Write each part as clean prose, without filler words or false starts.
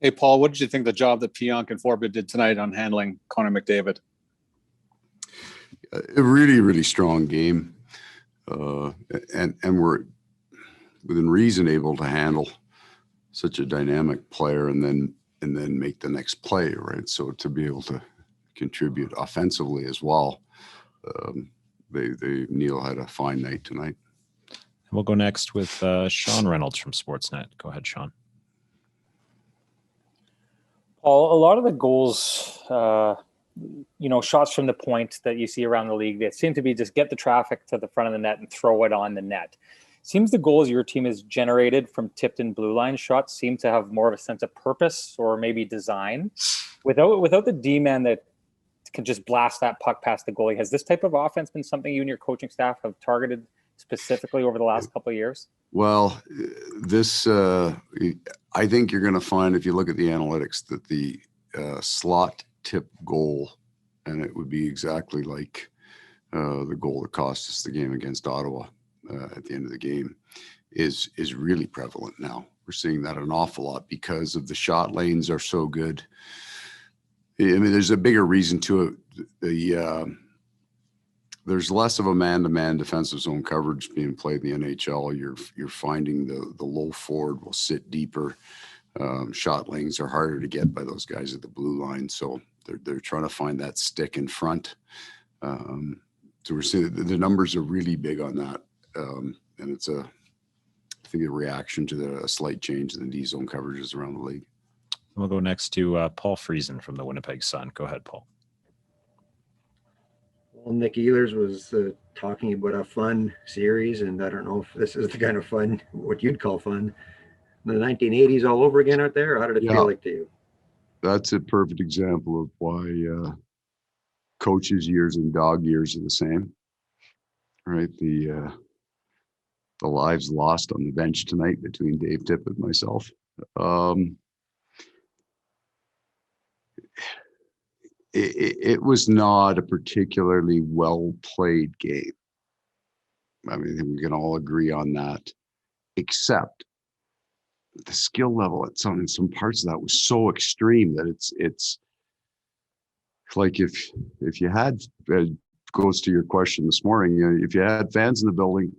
Hey, Paul, what did you think the job that Pionk and Forbort did tonight on handling Connor McDavid? A really, really strong game, and we're within reason able to handle such a dynamic player, and then make the next play, right? So to be able to contribute offensively as well, Neil had a fine night tonight. We'll go next with Sean Reynolds from Sportsnet. Go ahead, Sean. Paul, a lot of the goals, shots from the point that you see around the league, they seem to be just get the traffic to the front of the net and throw it on the net. Seems the goals your team has generated from tipped and blue line shots seem to have more of a sense of purpose or maybe design. Without the D-man that can just blast that puck past the goalie, has this type of offense been something you and your coaching staff have targeted specifically over the last couple of years? Well, this I think you're going to find, if you look at the analytics, that the slot tip goal, and it would be exactly like the goal that cost us the game against Ottawa at the end of the game, is really prevalent now. We're seeing that an awful lot because of the shot lanes are so good. I mean, there's a bigger reason to it. There's less of a man-to-man defensive zone coverage being played in the NHL. You're finding the low forward will sit deeper. Shot lanes are harder to get by those guys at the blue line, so they're trying to find that stick in front. So we're seeing the numbers are really big on that, and it's I think a reaction to the slight change in the D zone coverages around the league. We'll go next to Paul Friesen from the Winnipeg Sun. Go ahead, Paul. Well, Nick Ehlers was talking about a fun series, and I don't know if this is the kind of fun, what you'd call fun, the 1980s all over again out there. How did it feel like to you? That's a perfect example of why coaches' years and dog years are the same, right? The lives lost on the bench tonight between Dave Tippett and myself. It was not a particularly well-played game. I mean, we can all agree on that, except the skill level at some parts of that was so extreme that it's like if you had, goes to your question this morning, if you had fans in the building,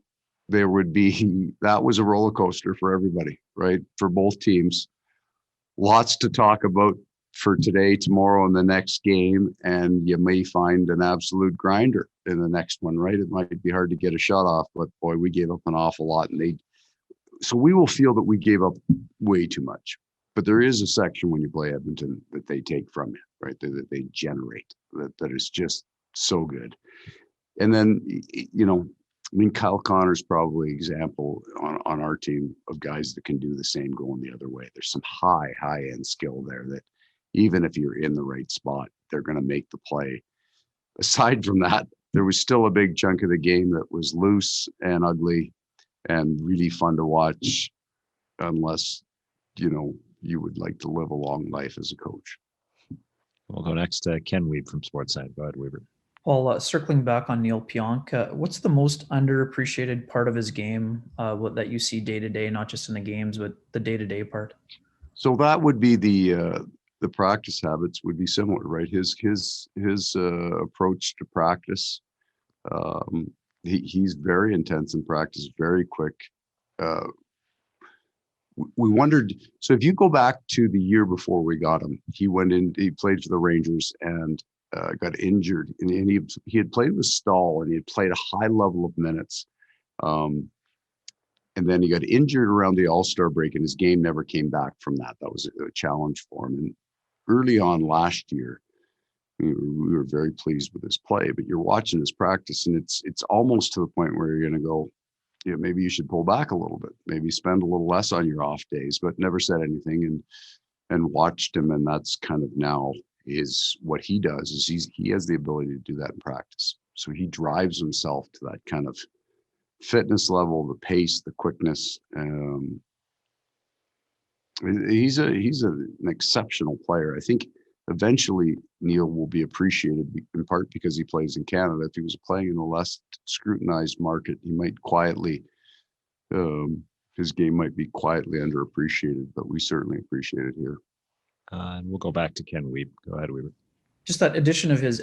there would be, that was a roller coaster for everybody, right? For both teams. Lots to talk about for today, tomorrow, and the next game, and you may find an absolute grinder in the next one, right? It might be hard to get a shot off, but boy, we gave up an awful lot, and so we will feel that we gave up way too much. But there is a section when you play Edmonton that they take from you, right? That they generate, that is just so good. And then, I mean, Kyle Connor's probably an example on our team of guys that can do the same going the other way. There's some high end skill there that even if you're in the right spot, they're going to make the play. Aside from that, there was still a big chunk of the game that was loose and ugly and really fun to watch, unless, you would like to live a long life as a coach. We'll go next to Ken Weeb from Sportsnet. Go ahead, Weaver. Well, circling back on Neil Pionk, what's the most underappreciated part of his game that you see day to day, not just in the games, but the day-to-day part? So that would be the practice habits would be similar, right? His approach to practice. He's very intense in practice, very quick. We wondered, so if you go back to the year before we got him, he played for the Rangers and got injured, and he had played with Stahl, and he had played a high level of minutes. And then he got injured around the All-Star break, and his game never came back from that. That was a challenge for him. And early on last year, we were very pleased with his play, but you're watching his practice, and it's almost to the point where you're going to go, maybe you should pull back a little bit, maybe spend a little less on your off days, but never said anything and watched him. And that's kind of now is what he does, is he has the ability to do that in practice. So he drives himself to that kind of fitness level, the pace, the quickness. He's an exceptional player. I think eventually Neil will be appreciated in part because he plays in Canada. If he was playing in a less scrutinized market, he might quietly, his game might be quietly underappreciated, but we certainly appreciate it here. And we'll go back to Ken Weeb. Go ahead, Weber. Just that addition of his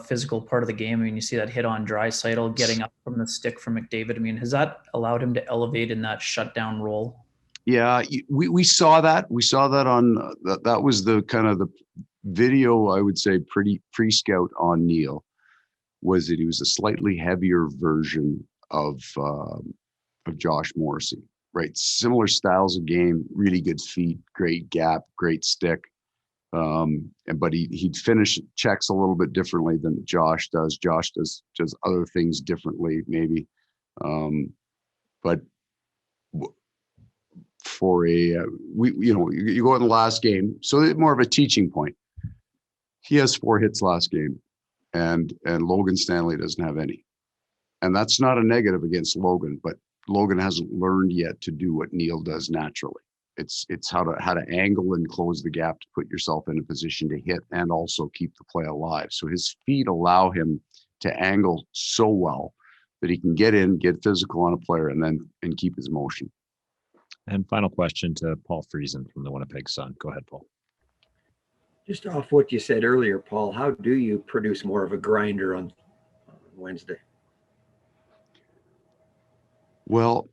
physical part of the game. I mean, you see that hit on Draisaitl getting up from the stick from McDavid. I mean, has that allowed him to elevate in that shutdown role? Yeah, we saw that. We saw that on that was the kind of the video, I would say, pretty pre-scout on Neil, was that he was a slightly heavier version of Josh Morrissey, right? Similar styles of game, really good feet, great gap, great stick. But he'd finish checks a little bit differently than Josh does. Josh does other things differently, maybe. But for you go in the last game, so more of a teaching point. He has 4 hits last game, and Logan Stanley doesn't have any. And that's not a negative against Logan, but Logan hasn't learned yet to do what Neil does naturally. It's how to angle and close the gap to put yourself in a position to hit and also keep the play alive. So his feet allow him to angle so well that he can get in, get physical on a player, and keep his motion. And final question to Paul Friesen from the Winnipeg Sun. Go ahead, Paul. Just off what you said earlier, Paul, how do you produce more of a grinder on Wednesday? Well,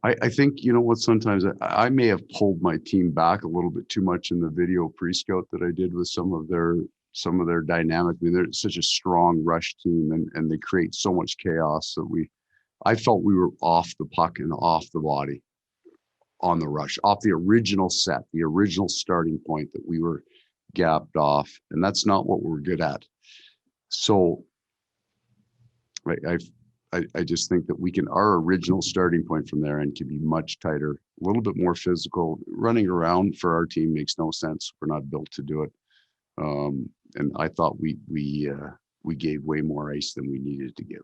I think, you know what, sometimes I may have pulled my team back a little bit too much in the video pre-scout that I did with some of their dynamic. I mean, they're such a strong rush team, and they create so much chaos that I felt we were off the puck and off the body on the rush, off the original set, the original starting point that we were gapped off. And that's not what we're good at. So I just think that our original starting point from there and can be much tighter, a little bit more physical. Running around for our team makes no sense. We're not built to do it. And I thought we gave way more ice than we needed to give.